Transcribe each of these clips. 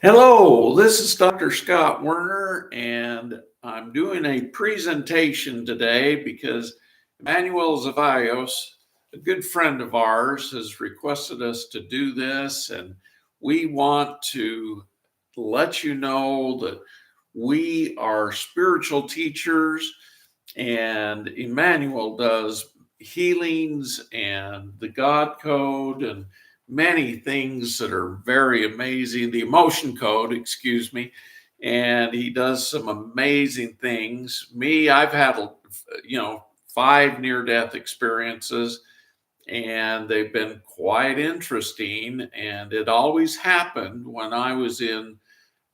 Hello, this is Dr. Scott Werner, and I'm doing a presentation today because Emmanuel Zavaios, a good friend of ours, has requested us to do this, and we want to let you know that we are spiritual teachers, and Emmanuel does healings and the God Code and many things that are very amazing. The emotion code, excuse me, and he does some amazing things. Me, I've had, 5 near-death experiences, and they've been quite interesting. And it always happened when I was in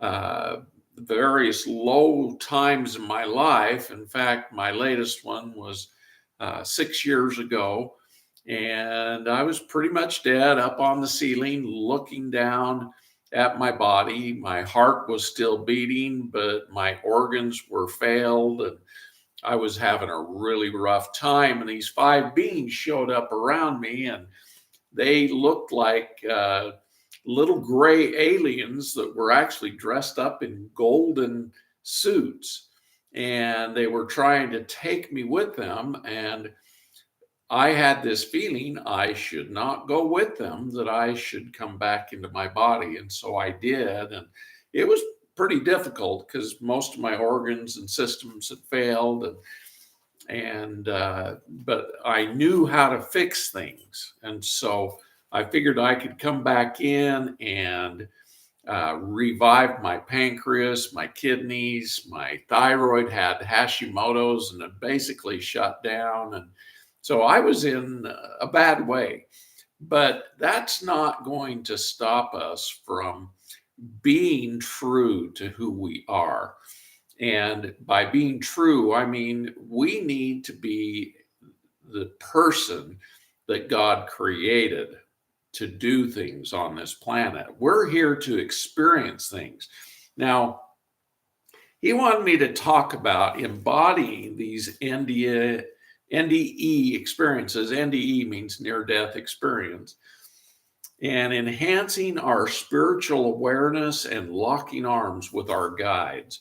uh, various low times in my life. In fact, my latest one was 6 years ago, and I was pretty much dead up on the ceiling, looking down at my body. My heart was still beating, but my organs were failed, and I was having a really rough time. And these 5 beings showed up around me, and they looked like little gray aliens that were actually dressed up in golden suits. And they were trying to take me with them. And I had this feeling I should not go with them, that I should come back into my body. And so I did. And it was pretty difficult because most of my organs and systems had failed. But I knew how to fix things. And so I figured I could come back in and revive my pancreas, my kidneys, my thyroid had Hashimoto's and it basically shut down. And so I was in a bad way. But that's not going to stop us from being true to who we are. And by being true, I mean we need to be the person that God created to do things on this planet. We're here to experience things. Now, he wanted me to talk about embodying these NDE experiences. NDE means near death experience, and enhancing our spiritual awareness and locking arms with our guides.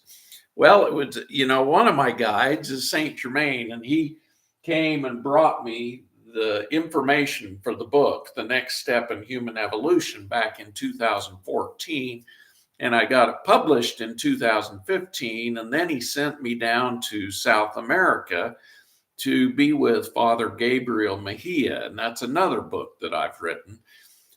Well, it was, one of my guides is Saint Germain, and he came and brought me the information for the book, The Next Step in Human Evolution, back in 2014. And I got it published in 2015. And then he sent me down to South America to be with Father Gabriel Mejia. And that's another book that I've written.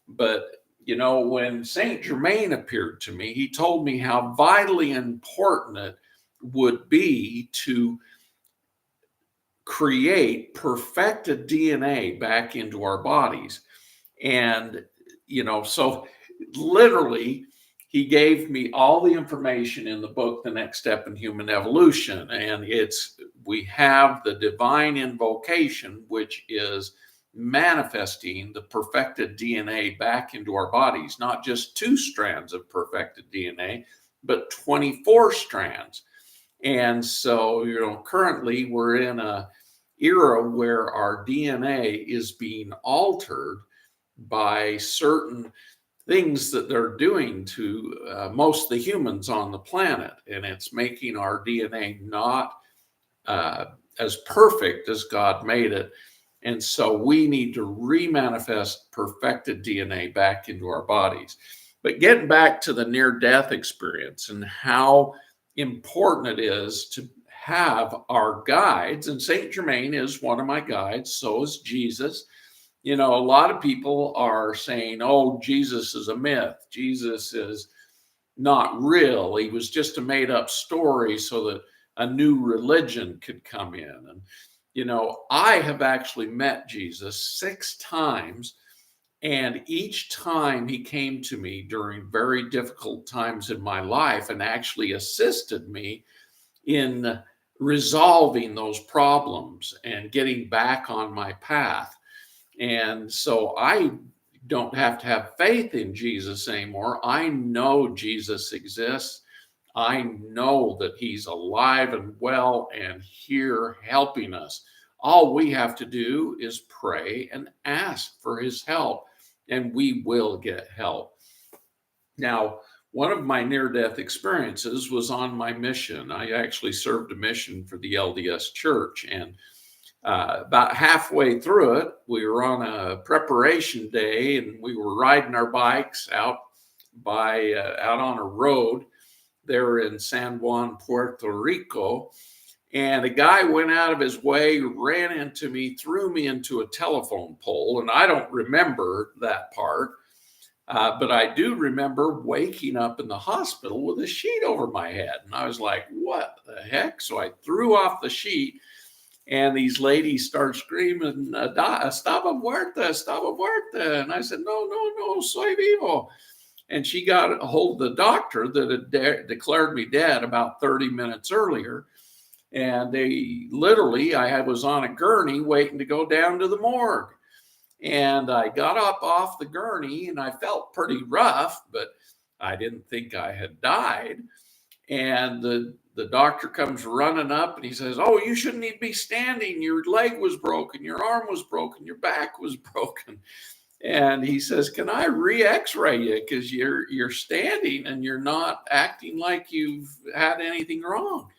But when Saint Germain appeared to me, he told me how vitally important it would be to create perfected DNA back into our bodies. And, so literally, he gave me all the information in the book, The Next Step in Human Evolution. And we have the divine invocation, which is manifesting the perfected DNA back into our bodies, not just 2 strands of perfected DNA, but 24 strands. And so, currently we're in a era where our DNA is being altered by certain things that they're doing to most of the humans on the planet. And it's making our DNA not as perfect as God made it. And so we need to remanifest perfected DNA back into our bodies. But getting back to the near-death experience and how important it is to have our guides, and Saint Germain is one of my guides, so is Jesus. A lot of people are saying, oh, Jesus is a myth. Jesus is not real. He was just a made up story so that a new religion could come in. And, I have actually met Jesus 6 times. And each time he came to me during very difficult times in my life and actually assisted me in resolving those problems and getting back on my path. And so I don't have to have faith in Jesus anymore. I know Jesus exists. I know that he's alive and well and here helping us. All we have to do is pray and ask for his help, and we will get help. Now, one of my near-death experiences was on my mission. I actually served a mission for the LDS Church, and about halfway through it, we were on a preparation day, and we were riding our bikes out on a road there in San Juan, Puerto Rico. And a guy went out of his way, ran into me, threw me into a telephone pole. And I don't remember that part, but I do remember waking up in the hospital with a sheet over my head. And I was like, what the heck? So I threw off the sheet, and these ladies start screaming, "Estaba muerta, estaba muerta." And I said, "No, no, no, soy vivo." And she got a hold of the doctor that had declared me dead about 30 minutes earlier. And I was on a gurney waiting to go down to the morgue. And I got up off the gurney, and I felt pretty rough, but I didn't think I had died. And the doctor comes running up, and he says, "Oh, you shouldn't even be standing. Your leg was broken, your arm was broken, your back was broken." And he says, "Can I re-x-ray you? Because you're standing and you're not acting like you've had anything wrong."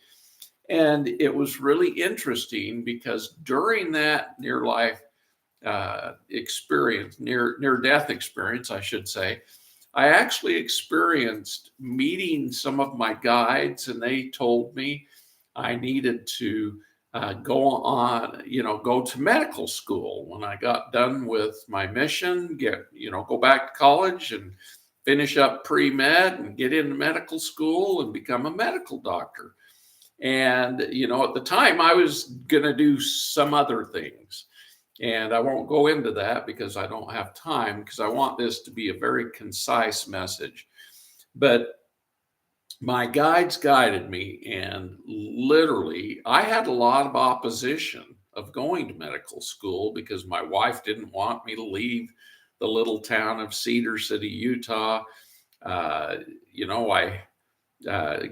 And it was really interesting because during that near-death experience, I should say, I actually experienced meeting some of my guides, and they told me I needed to go to medical school when I got done with my mission, go back to college and finish up pre-med and get into medical school and become a medical doctor. And, at the time I was going to do some other things. And I won't go into that because I don't have time, because I want this to be a very concise message. But my guides guided me, and literally I had a lot of opposition of going to medical school because my wife didn't want me to leave the little town of Cedar City, Utah. I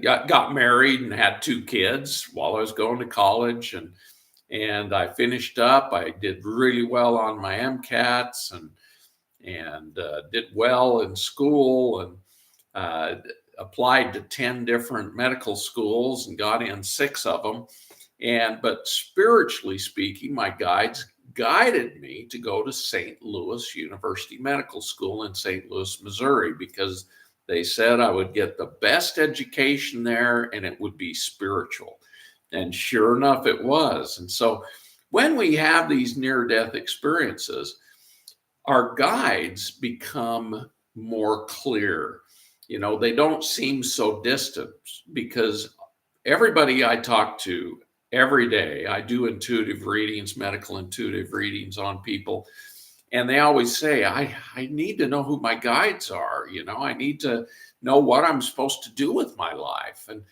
got married and had 2 kids while I was going to college, and I finished up. I did really well on my MCATs and did well in school, and applied to 10 different medical schools and got in 6 of them. But spiritually speaking, my guides guided me to go to St. Louis University Medical School in St. Louis, Missouri, because they said I would get the best education there and it would be spiritual. And sure enough, it was. And so when we have these near-death experiences, our guides become more clear. They don't seem so distant, because everybody I talk to every day, I do intuitive readings, medical intuitive readings on people. And they always say, I need to know who my guides are. I need to know what I'm supposed to do with my life. And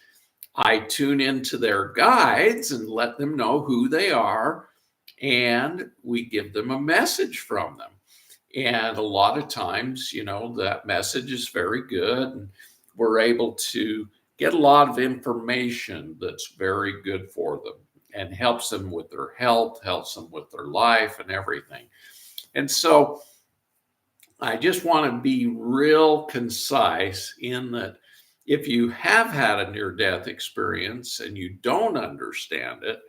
I tune into their guides and let them know who they are. And we give them a message from them. And a lot of times, that message is very good. And we're able to get a lot of information that's very good for them and helps them with their health, helps them with their life and everything. And so I just want to be real concise in that if you have had a near-death experience and you don't understand it,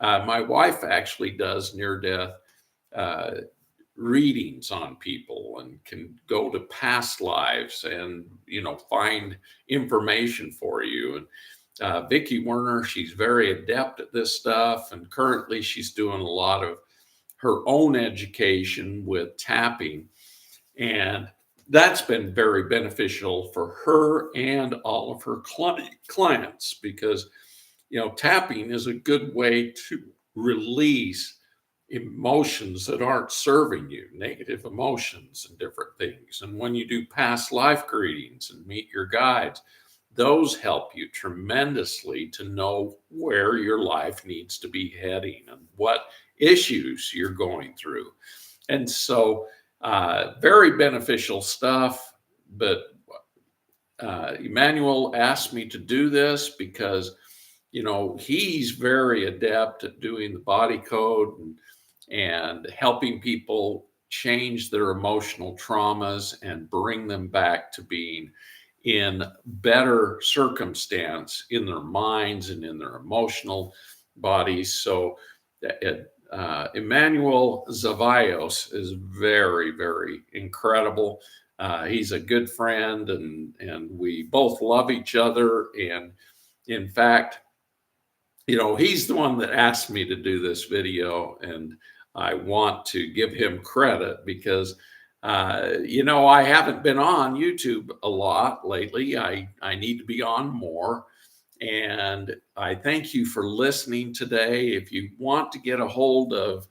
my wife actually does near-death readings on people and can go to past lives and, find information for you. And Vicki Werner, she's very adept at this stuff. And currently she's doing a lot of her own education with tapping. And that's been very beneficial for her and all of her clients, because, tapping is a good way to release emotions that aren't serving you, negative emotions and different things. And when you do past life readings and meet your guides, those help you tremendously to know where your life needs to be heading and what issues you're going through. And so very beneficial stuff. But Emmanuel asked me to do this because, he's very adept at doing the body code and helping people change their emotional traumas and bring them back to being in better circumstance in their minds and in their emotional bodies. So Emmanuel Zavaios is very, very incredible. He's a good friend, and we both love each other. And in fact, he's the one that asked me to do this video, and I want to give him credit because, I haven't been on YouTube a lot lately. I need to be on more. And I thank you for listening today. If you want to get a hold of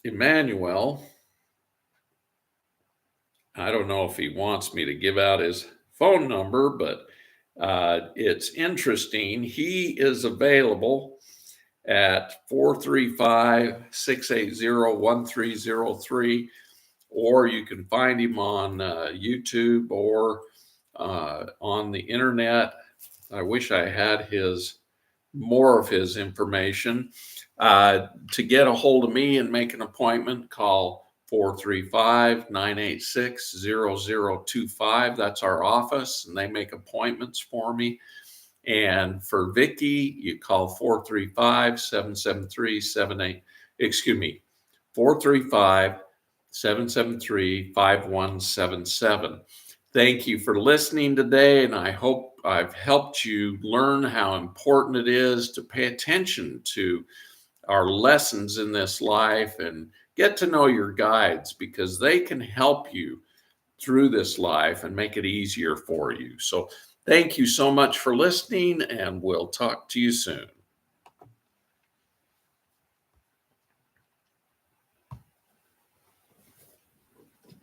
Emmanuel, I don't know if he wants me to give out his phone number, but it's interesting. He is available at 435-680-1303, or you can find him on YouTube or on the internet. I wish I had more of his information. To get a hold of me and make an appointment, call 435-986-0025. That's our office, and they make appointments for me. And for Vicky, you call 435-773-78, 435-773-5177. Thank you for listening today, and I hope I've helped you learn how important it is to pay attention to our lessons in this life and get to know your guides, because they can help you through this life and make it easier for you. So thank you so much for listening, and we'll talk to you soon.